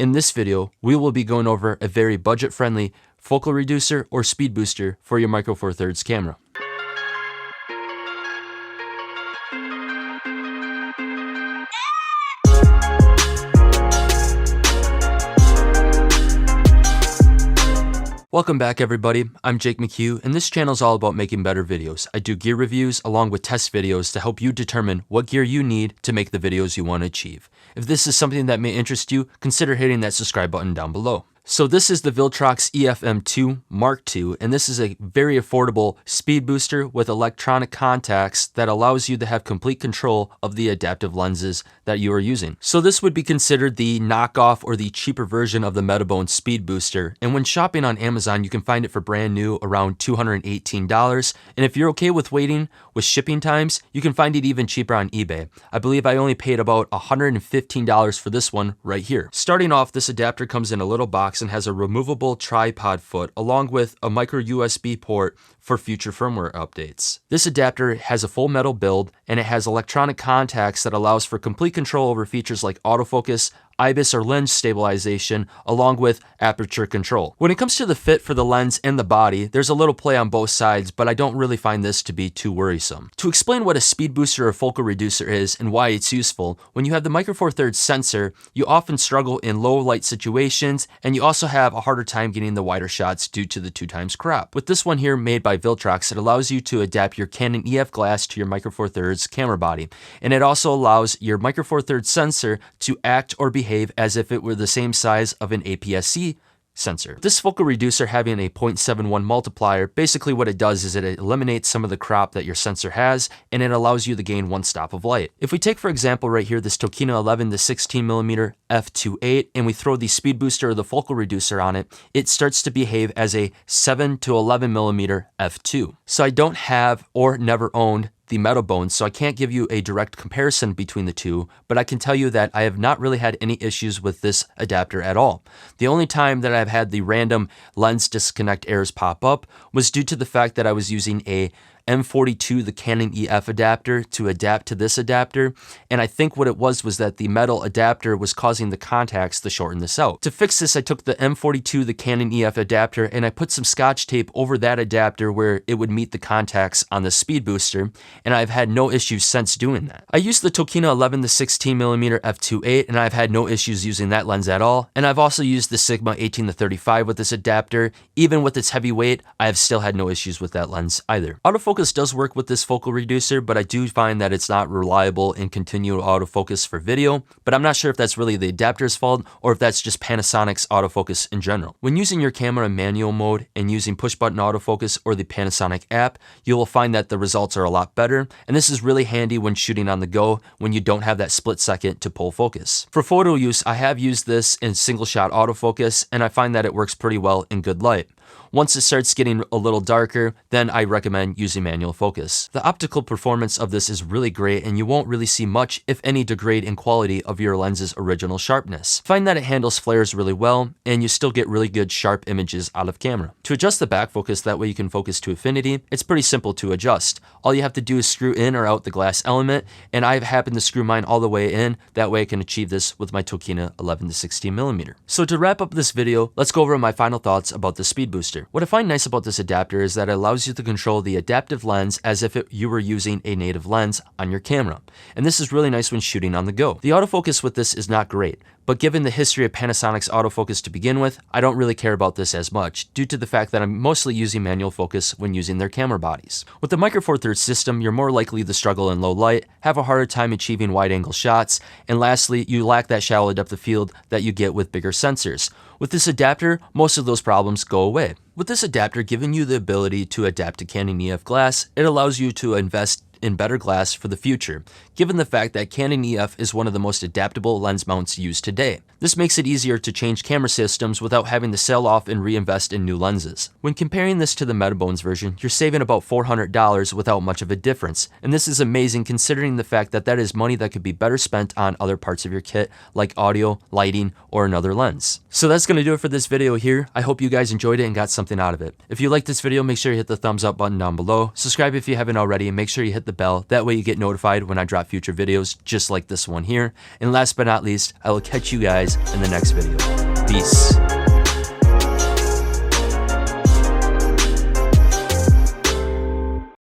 In this video, we will be going over a very budget-friendly focal reducer or speed booster for your Micro Four Thirds camera. Welcome back everybody, I'm Jake McHugh, and this channel is all about making better videos. I do gear reviews along with test videos to help you determine what gear you need to make the videos you want to achieve. If this is something that may interest you, consider hitting that subscribe button down below. So this is the Viltrox EF-M2 Mark II, and this is a very affordable speed booster with electronic contacts that allows you to have complete control of the adaptive lenses that you are using. So this would be considered the knockoff or the cheaper version of the Metabones speed booster, and when shopping on Amazon you can find it for brand new around $218, and if you're okay with waiting with shipping times, you can find it even cheaper on eBay. I believe I only paid about $115 for this one right here. Starting off, this adapter comes in a little box and has a removable tripod foot along with a micro USB port for future firmware updates. This adapter has a full metal build and it has electronic contacts that allows for complete control over features like autofocus, IBIS or lens stabilization, along with aperture control. When it comes to the fit for the lens and the body, there's a little play on both sides, but I don't really find this to be too worrisome. To explain what a speed booster or focal reducer is and why it's useful, when you have the Micro Four Thirds sensor, you often struggle in low light situations, and you also have a harder time getting the wider shots due to the 2x crop. With this one here made by Viltrox, it allows you to adapt your Canon EF glass to your Micro Four Thirds camera body, and it also allows your Micro Four Thirds sensor to act or behave as if it were the same size of an APS-C sensor. This focal reducer having a 0.71 multiplier, basically what it does is it eliminates some of the crop that your sensor has, and it allows you to gain one stop of light. If we take for example right here this Tokina 11 to 16mm f2.8 and we throw the speed booster or the focal reducer on it, it starts to behave as a 7 to 11mm f2. So I don't have or never owned the Metabones, so I can't give you a direct comparison between the two, but I can tell you that I have not really had any issues with this adapter at all. The only time that I've had the random lens disconnect errors pop up was due to the fact that I was using a M42, the Canon EF adapter, to adapt to this adapter, and I think what it was that the metal adapter was causing the contacts to shorten this out. To fix this, I took the M42, the Canon EF adapter, and I put some scotch tape over that adapter where it would meet the contacts on the speed booster, and I've had no issues since doing that. I used the Tokina 11 to 16mm f2.8, and I've had no issues using that lens at all, and I've also used the Sigma 18 to 35 with this adapter. Even with its heavy weight, I have still had no issues with that lens either. Autofocus does work with this focal reducer, but I do find that it's not reliable in continual autofocus for video, but I'm not sure if that's really the adapter's fault or if that's just Panasonic's autofocus in general. When using your camera in manual mode and using push button autofocus or the Panasonic app, you will find that the results are a lot better, and this is really handy when shooting on the go when you don't have that split second to pull focus. For photo use, I have used this in single shot autofocus, and I find that it works pretty well in good light. Once it starts getting a little darker, then I recommend using manual focus. The optical performance of this is really great, and you won't really see much, if any, degrade in quality of your lens's original sharpness. Find that it handles flares really well, and you still get really good sharp images out of camera. To adjust the back focus, that way you can focus to infinity, it's pretty simple to adjust. All you have to do is screw in or out the glass element, and I've happened to screw mine all the way in. That way I can achieve this with my Tokina 11 to 16mm. So to wrap up this video, let's go over my final thoughts about the speed booster. What I find nice about this adapter is that it allows you to control the adaptive lens as if you were using a native lens on your camera. And this is really nice when shooting on the go. The autofocus with this is not great, but given the history of Panasonic's autofocus to begin with, I don't really care about this as much due to the fact that I'm mostly using manual focus when using their camera bodies. With the Micro Four Thirds system, you're more likely to struggle in low light, have a harder time achieving wide angle shots, and lastly, you lack that shallow depth of field that you get with bigger sensors. With this adapter, most of those problems go away. With this adapter giving you the ability to adapt to Canon EF glass, it allows you to invest in better glass for the future, given the fact that Canon EF is one of the most adaptable lens mounts used today. This makes it easier to change camera systems without having to sell off and reinvest in new lenses. When comparing this to the Metabones version, you're saving about $400 without much of a difference, and this is amazing considering the fact that that is money that could be better spent on other parts of your kit like audio, lighting, or another lens. So that's going to do it for this video here. I hope you guys enjoyed it and got something out of it. If you liked this video, make sure you hit the thumbs up button down below, subscribe if you haven't already, and make sure you hit the bell. That way you get notified when I drop future videos just like this one here. And last but not least, I will catch you guys guys in the next video. Peace.